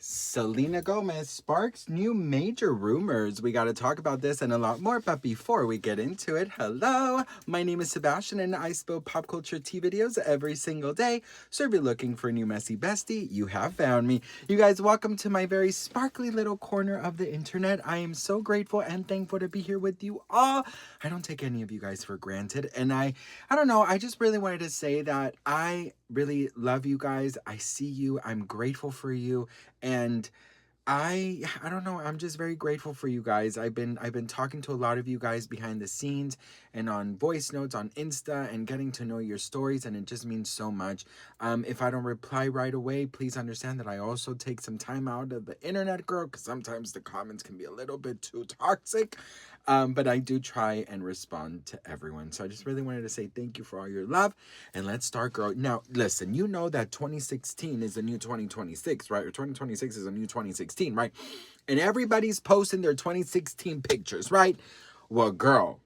Selena Gomez sparks new major rumors. We got to talk about this and a lot more, but before we get into it, hello, my name is Sebastian and I spill pop culture tea videos every single day. So if you're looking for a new messy bestie, you have found me. You guys, welcome to my very sparkly little corner of the internet. I am so grateful and thankful to be here with you all. I don't take any of you guys for granted, and I don't know, I just really wanted to say that I really love you guys. I see you. I'm grateful for you. And I don't know, I'm just very grateful for you guys. I've been talking to a lot of you guys behind the scenes and on voice notes on Insta and getting to know your stories, and it just means so much. If I don't reply right away, please understand that I also take some time out of the internet, girl, because sometimes the comments can be a little bit too toxic. But I do try and respond to everyone. So I just really wanted to say thank you for all your love. And let's start, girl. Now, listen, you know that 2016 is the new 2026, right? Or 2026 is a new 2016, right? And everybody's posting their 2016 pictures, right? Well, girl,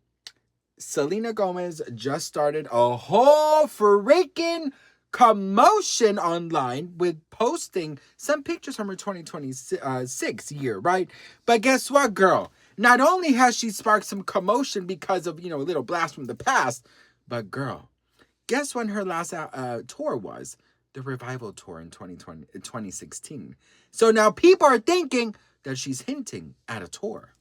Selena Gomez just started a whole freaking commotion online with posting some pictures from her 2026 year, right? But guess what, girl? Not only has she sparked some commotion because of, a little blast from the past, but girl, guess when her last tour was? The Revival Tour in 2016. So now people are thinking that she's hinting at a tour.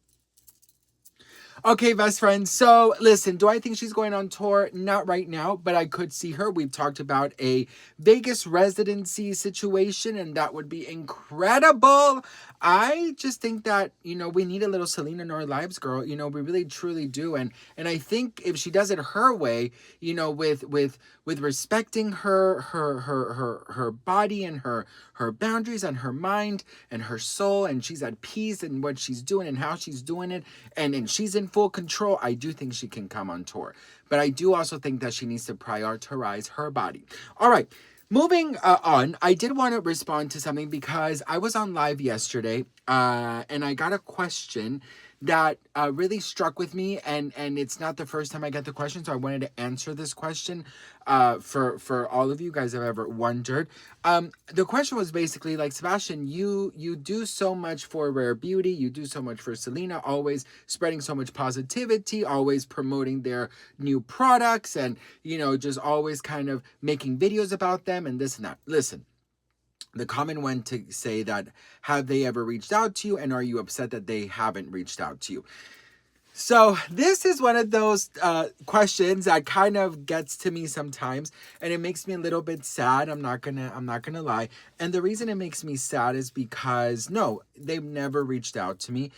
Okay, best friends. So listen, do I think she's going on tour? Not right now, but I could see her. We've talked about a Vegas residency situation, and that would be incredible. I just think that, we need a little Selena in our lives, girl. We really truly do. And I think if she does it her way, with respecting her body and her boundaries and her mind and her soul, and she's at peace in what she's doing and how she's doing it, and she's in full control, I do think she can come on tour. But I do also think that she needs to prioritize her body. All right. Moving on, I did want to respond to something because I was on live yesterday and I got a question that really struck with me, and it's not the first time I get the question, so I wanted to answer this question for all of you guys have ever wondered. The question was basically like, Sebastian, you do so much for Rare Beauty, you do so much for Selena, always spreading so much positivity, always promoting their new products, and just always kind of making videos about them and this and that. Listen, the comment went to say that, have they ever reached out to you, and are you upset that they haven't reached out to you? So this is one of those questions that kind of gets to me sometimes, and it makes me a little bit sad. I'm not gonna lie. And the reason it makes me sad is because no, they've never reached out to me.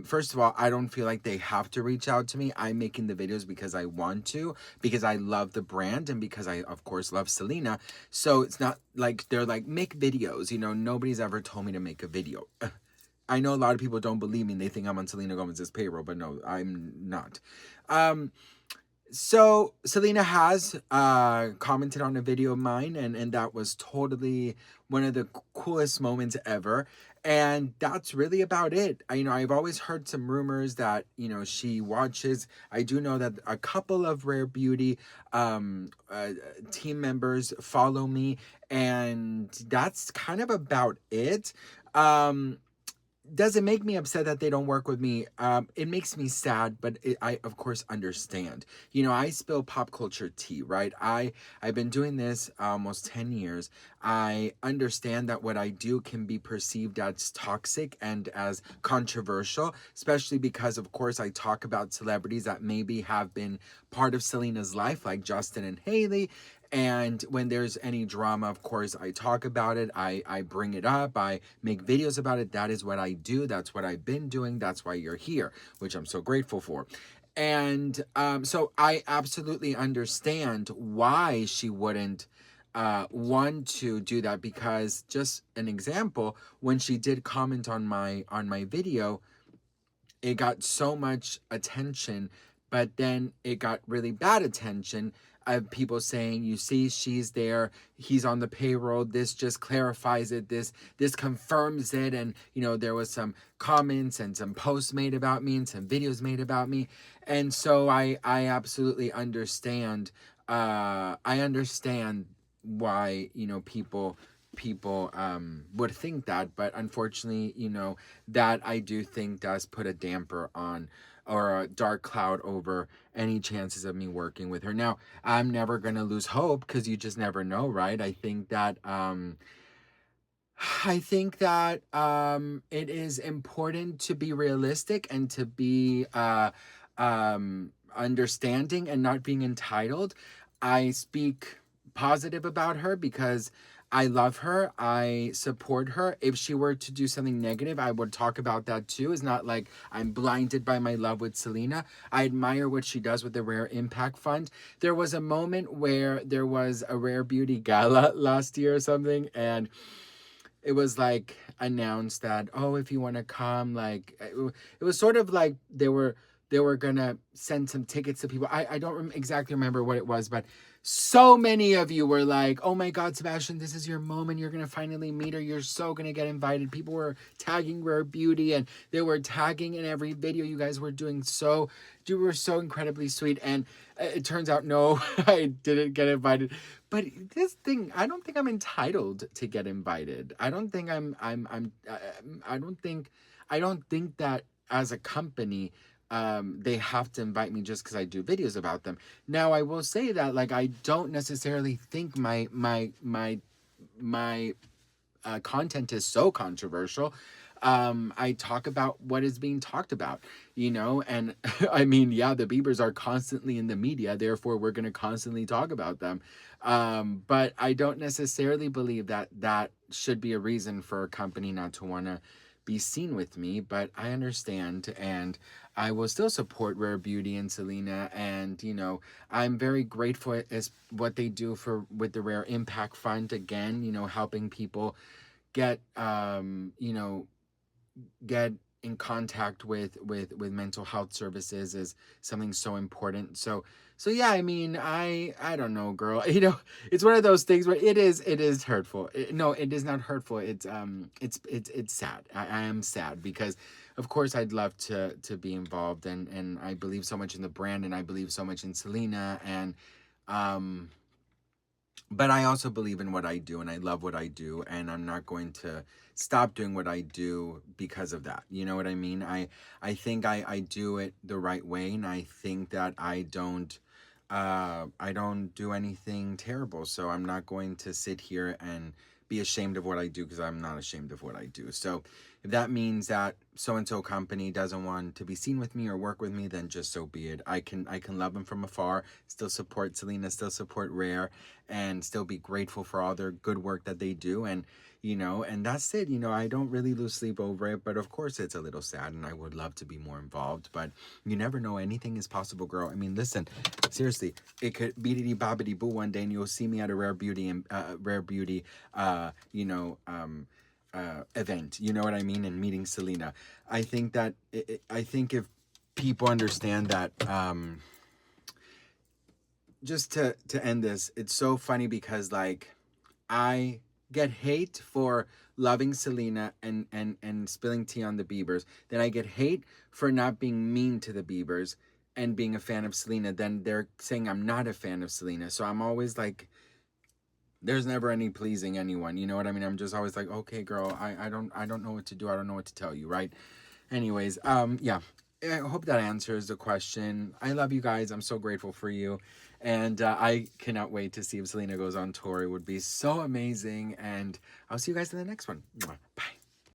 First of all, I don't feel like they have to reach out to me. I'm making the videos because I want to, because I love the brand, and because I, of course, love Selena. So it's not like they're like, make videos. Nobody's ever told me to make a video. I know a lot of people don't believe me and they think I'm on Selena Gomez's payroll, but no, I'm not. So Selena has commented on a video of mine, and that was totally one of the coolest moments ever. And that's really about it. I've always heard some rumors that, she watches. I do know that a couple of Rare Beauty team members follow me, and that's kind of about it. Does it make me upset that they don't work with me? It makes me sad, but I, of course, understand. I spill pop culture tea, right? I've been doing this almost 10 years. I understand that what I do can be perceived as toxic and as controversial, especially because, of course, I talk about celebrities that maybe have been part of Selena's life, like Justin and Hailey. And when there's any drama, of course, I talk about it. I bring it up. I make videos about it. That is what I do. That's what I've been doing. That's why you're here, which I'm so grateful for. And so I absolutely understand why she wouldn't want to do that, because just an example, when she did comment on my video, it got so much attention, but then it got really bad attention of people saying, you see, she's there, he's on the payroll, this just clarifies it, this confirms it. And there was some comments and some posts made about me and some videos made about me. And so I absolutely understand. I understand why people people would think that, but unfortunately, you know, that I do think does put a damper on, or a dark cloud over any chances of me working with her. Now, I'm never gonna lose hope, because you just never know, right? I think that it is important to be realistic and to be understanding and not being entitled. I speak positive about her because I love her. I support her. If she were to do something negative, I would talk about that too. It's not like I'm blinded by my love with Selena. I admire what she does with the Rare Impact Fund. There was a moment where there was a Rare Beauty Gala last year or something, and it was like announced that, oh, if you want to come, like it was sort of like they were gonna send some tickets to people. I don't exactly remember what it was, but so many of you were like, oh my God, Sebastian, this is your moment. You're gonna finally meet her. You're so gonna get invited. People were tagging Rare Beauty, and they were tagging in every video. You guys were doing so, you were so incredibly sweet. And it turns out, no, I didn't get invited. But this thing, I don't think I'm entitled to get invited. I don't think I don't think that as a company, they have to invite me just because I do videos about them. Now, I will say that, like, I don't necessarily think my content is so controversial. I talk about what is being talked about, you know, and I mean, yeah, the Biebers are constantly in the media, therefore we're going to constantly talk about them. But I don't necessarily believe that that should be a reason for a company not to want to be seen with me, but I understand, and I will still support Rare Beauty and Selena. And you know, I'm very grateful as what they do for with the Rare Impact Fund, again, you know, helping people get you know, get in contact with mental health services is something so important. So yeah, I mean, I don't know, girl. You know, it's one of those things where it is hurtful. No, it is not hurtful. It's sad. I am sad because of course I'd love to be involved, and I believe so much in the brand, and I believe so much in Selena, and um but I also believe in what I do, and I love what I do, and I'm not going to stop doing what I do because of that. You know what I mean? I think I do it the right way, and I think that I don't do anything terrible. So I'm not going to sit here and be ashamed of what I do, because I'm not ashamed of what I do. So if that means that so and so company doesn't want to be seen with me or work with me, then just so be it. I can love them from afar, still support Selena, still support Rare, and still be grateful for all their good work that they do. And you know, and that's it. You know, I don't really lose sleep over it, but of course it's a little sad, and I would love to be more involved, but you never know. Anything is possible, girl. I mean, listen, seriously, it could beedity bobbity boo one day, and you'll see me at a Rare Beauty and Rare Beauty you know, event, you know what I mean, and meeting Selena. I think that I think if people understand that, just to end this, it's so funny because, like, I get hate for loving Selena and spilling tea on the Biebers. Then I get hate for not being mean to the Biebers and being a fan of Selena. Then they're saying I'm not a fan of Selena. So I'm always like, there's never any pleasing anyone. You know what I mean? I'm just always like, okay, girl, I don't know what to do. I don't know what to tell you, right? Anyways, yeah. I hope that answers the question. I love you guys. I'm so grateful for you. And I cannot wait to see if Selena goes on tour. It would be so amazing. And I'll see you guys in the next one. Bye.